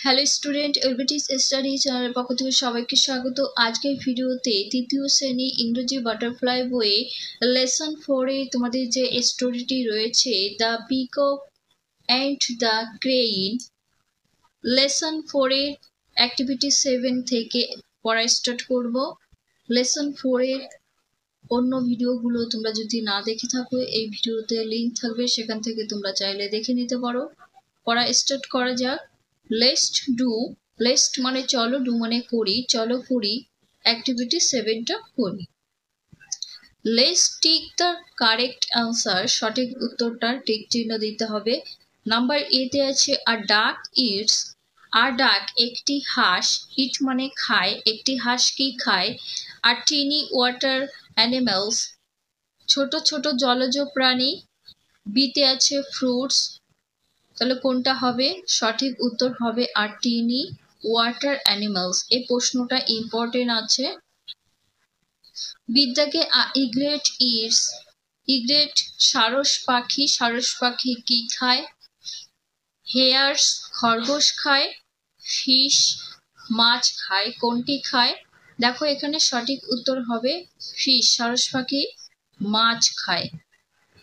Hello student, এলবিটিস study চ্যানেলের পক্ষ থেকে সবাইকে স্বাগত। আজকের ভিডিওতে তৃতীয় শ্রেণী ইংরেজি বাটারফ্লাই বইয়ে লেসন 4-এ তোমাদের যে স্টোরিটি রয়েছে the peacock and the crane, lesson 4-এর অ্যাক্টিভিটি 7 থেকে পড়া স্টার্ট করব। লেসন 4-এর অন্য ভিডিওগুলো তোমরা যদি না দেখে থাকো, এই ভিডিওতে লিঙ্ক থাকবে, সেখান থেকে তোমরা চাইলে দেখে নিতে পারো। পড়া স্টার্ট করা যাক। লেটস ডু, লেটস মানে চলো, ডু মানে করি, চলো করি, অ্যাক্টিভিটি 7টা করি। Let's tick the correct answer, সঠিক উত্তরটা টিক চিহ্ন দিতে হবে। নাম্বার এতে আছে আ ডাক ইটস, আর ডাক একটি হাঁস, ইট মানে খায়, একটি হাঁস কি খায়। আর টিনি ওয়াটার অ্যানিমেলস, ছোট ছোট জলজ প্রাণী। বিতে আছে ফ্রুটস, তাহলে কোনটা হবে? সঠিক উত্তর হবে আর টিনি ওয়াটার অ্যানিমালস। এই প্রশ্নটা ইম্পর্টেন্ট আছে। বিদ্যাকে ইগলেট ইটস, ইগলেট সারস পাখি, সারস পাখি কি খায়? হেয়ার্স খরগোশ খায়, ফিশ মাছ খায়, কোনটি খায়? দেখো এখানে সঠিক উত্তর হবে ফিশ, সারস পাখি মাছ খায়।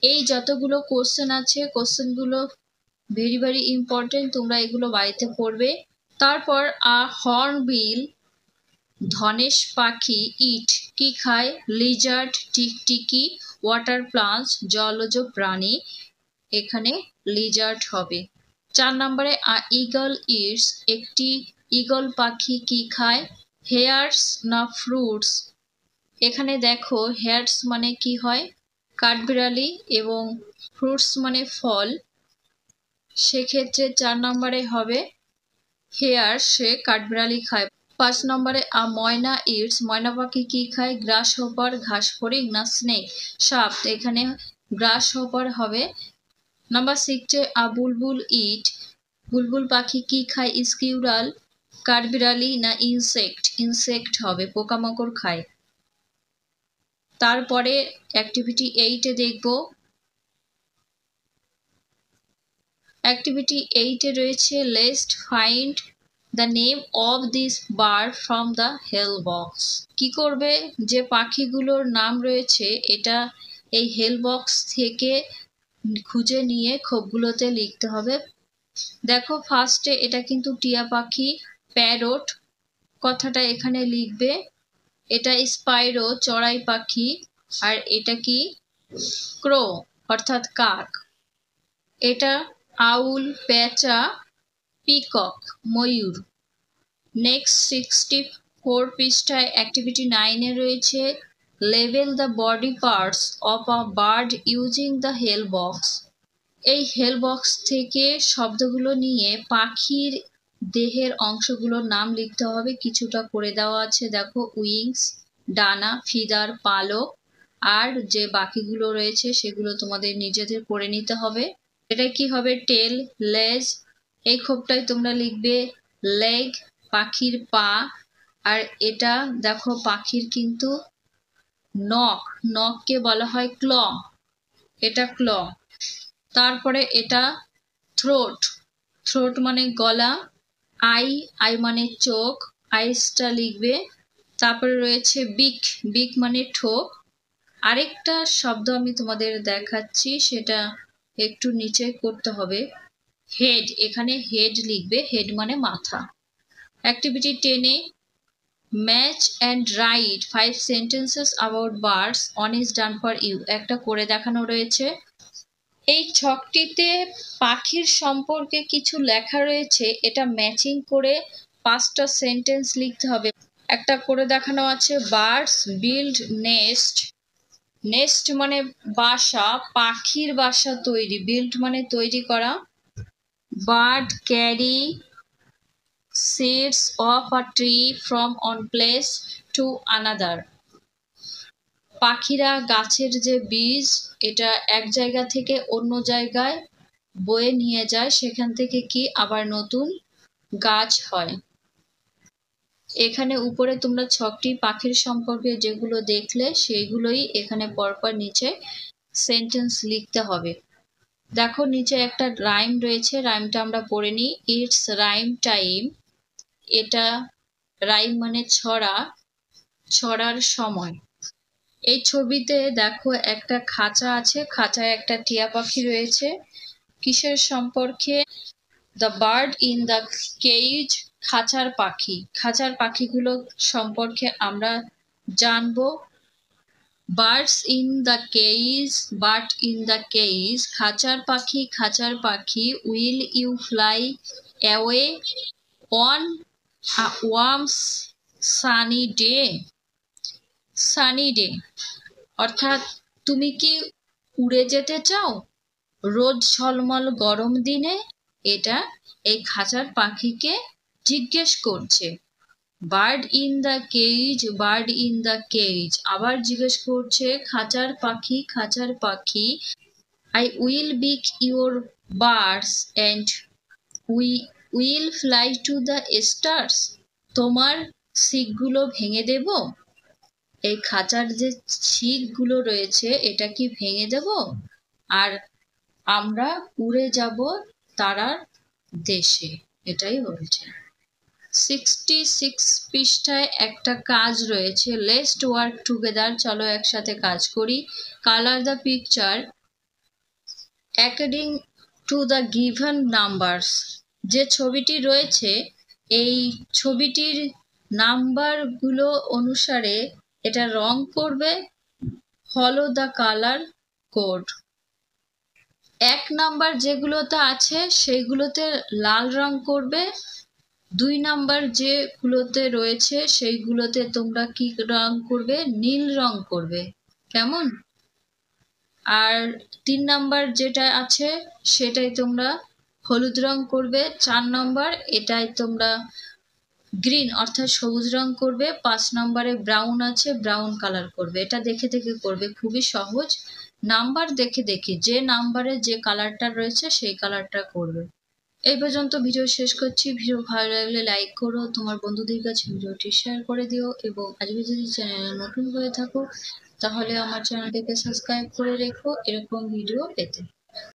এই যতগুলো কোশ্চেন আছে, কোশ্চেনগুলো ভেরি ভেরি ইম্পর্টেন্ট, তোমরা এগুলো বাড়িতে পড়বে। তারপর আ হর্নবিল ধনেশ পাখি ইট কি খায়? লিজার্ড টিকটিকি, ওয়াটার প্লান্টস জলজ প্রাণী, এখানে লিজার্ড হবে। 4 নম্বরে আ ইগল ইটস, একটি ইগল পাখি কি খায়? হেয়ার্স না ফ্রুটস? এখানে দেখো হেয়ার্স মানে কি হয়? কাঠবিড়ালি, এবং ফ্রুটস মানে ফল, সেক্ষেত্রে 4 নম্বরে হবে হেয়ার, সে কাঠবিড়ালি খায়। 5 নম্বরে আ ময়না ইটস, ময়না পাখি কি খায়? গ্রাস হোপার ঘাস ফড়িং না স্নেক সাপ? এখানে গ্রাস হোপার হবে। নাম্বার 6-এ আ বুলবুল ইট, বুলবুল পাখি কি খায়? স্কিউরাল কাঠবিড়ালি না ইনসেক্ট? ইনসেক্ট হবে, পোকামাকড় খায়। তারপরে অ্যাক্টিভিটি 8-এ দেখব। অ্যাক্টিভিটি 8-এ রয়েছে let's find the name of this bird from the help box. কি করবে? যে পাখিগুলোর নাম রয়েছে এটা এই হেল বক্স থেকে খুঁজে নিয়ে খোপগুলোতে লিখতে হবে। দেখো ফার্স্টে এটা কিন্তু টিয়া পাখি, প্যারট কথাটা এখানে লিখবে। এটা স্পাইরো চড়াই পাখি, আর এটা কি? ক্রো অর্থাৎ কাক। এটা আউল পেঁচা, পিকক ময়ূর। নেক্সট 64 পৃষ্ঠায় অ্যাক্টিভিটি 9-এ রয়েছে label the body parts of a bird using the help box. এই হেল বক্স থেকে শব্দগুলো নিয়ে পাখির দেহের অংশগুলোর নাম লিখতে হবে। কিছুটা করে দেওয়া আছে, দেখো উইংস ডানা, ফিদার পালক, আর যে বাকিগুলো রয়েছে সেগুলো তোমাদের নিজেদের করে নিতে হবে। এটা কি হবে? টেল, লেজ, এই খোপটায় তোমরা লিখবে লেগ, পাখির পা। আর এটা দেখো পাখির কিন্তু নখ, নখকে বলা হয় ক্ল, এটা ক্ল। তারপরে এটা থ্রোট, থ্রোট মানে গলা। আই, আই মানে চোখ, আইসটা লিখবে। তারপরে রয়েছে বিক, বিক মানে ঠোক। আরেকটা শব্দ আমি তোমাদের দেখাচ্ছি, সেটা একটু নিচে করতে হবে। হেড, এখানে হেড লিখবে, হেড মানে মাথা। অ্যাক্টিভিটি 10-এ match and write 5 sentences about birds, one is done for you, একটা করে দেখানো রয়েছে। এই ছকটিতে পাখির সম্পর্কে কিছু লেখা রয়েছে, এটা ম্যাচিং করে 5টা সেন্টেন্স লিখতে হবে। একটা করে দেখানো আছে বার্ডস বিল্ড নেস্ট, নেস্ট মানে বাসা, পাখির বাসা তৈরি, বিল্ড মানে তৈরি করা। Bird carry seeds of a tree from one place to another, পাখিরা গাছের যে বীজ এটা এক জায়গা থেকে অন্য জায়গায় বয়ে নিয়ে যায়, সেখান থেকে কি আবার নতুন গাছ হয়। এখানে উপরে তোমরা 6টি পাখির সম্পর্কে যেগুলো দেখলে সেইগুলোই এখানে পরপর নিচে সেন্টেন্স লিখতে হবে। দেখো নিচে একটা রাইম রয়েছে, রাইমটা আমরা পড়ে নিই। It's rhyme time. এটা রাইম মানে ছড়া, ছড়ার সময়। এই ছবিতে দেখো একটা খাঁচা আছে, খাঁচায় একটা টিয়া পাখি রয়েছে। কিসের সম্পর্কে? The bird in the cage. খাঁচার পাখি, খাঁচার পাখিগুলো সম্পর্কে আমরা জানবো। Birds in the cage, bird in the cage, খাঁচার পাখি, খাঁচার পাখি। Will you fly away on a warm sunny day. Sunny day অর্থাৎ তুমি কি উড়ে যেতে চাও রোদ ঝলমল গরম দিনে? এটা এই খাঁচার পাখিকে জিজ্ঞেস করছে। Bird in the cage, bird in the cage, আবার জিজ্ঞেস করছে খাঁচার পাখি, খাঁচার পাখি। আই উইল বিক your birds and we will fly to the stars. তোমার শিকগুলো ভেঙে দেব? এই খাঁচার যে শিকগুলো রয়েছে এটা কি ভেঙে দেব, আর আমরা উড়ে যাব তারার দেশে, এটাই বলছে। 66 পৃষ্ঠায় একটা কাজ রয়েছে, লেটস ওয়ার্ক টুগেদার, চলো একসাথে কাজ করি। Colour the picture according to the given numbers. যে ছবিটি রয়েছে এই ছবিটির নাম্বারগুলো অনুসারে এটা রং করবে। Follow the colour code. 1 number যেগুলোতে আছে সেইগুলোতে লাল রং করবে, 2 নাম্বার যেগুলোতে রয়েছে সেইগুলোতে তোমরা কি রং করবে? নীল রং করবে, কেমন? আর 3 নাম্বার যেটা আছে সেটাই তোমরা হলুদ রং করবে। 4 নাম্বার এটাই তোমরা গ্রিন অর্থাৎ সবুজ রং করবে। 5 নাম্বারে ব্রাউন আছে, ব্রাউন কালার করবে। এটা দেখে দেখে করবে, খুবই সহজ। নাম্বার দেখে দেখে যে নাম্বারে যে কালারটা রয়েছে সেই কালারটা করবে। এই পর্যন্ত ভিডিও শেষ করছি। ভিডিও ভালো লাগলে লাইক করো, তোমার বন্ধুদের কাছে ভিডিওটি শেয়ার করে দিও, এবং আজকে যদি চ্যানেলে নতুন হয়ে থাকো তাহলে আমার চ্যানেলটিকে সাবস্ক্রাইব করে রেখো এরকম ভিডিও পেতে।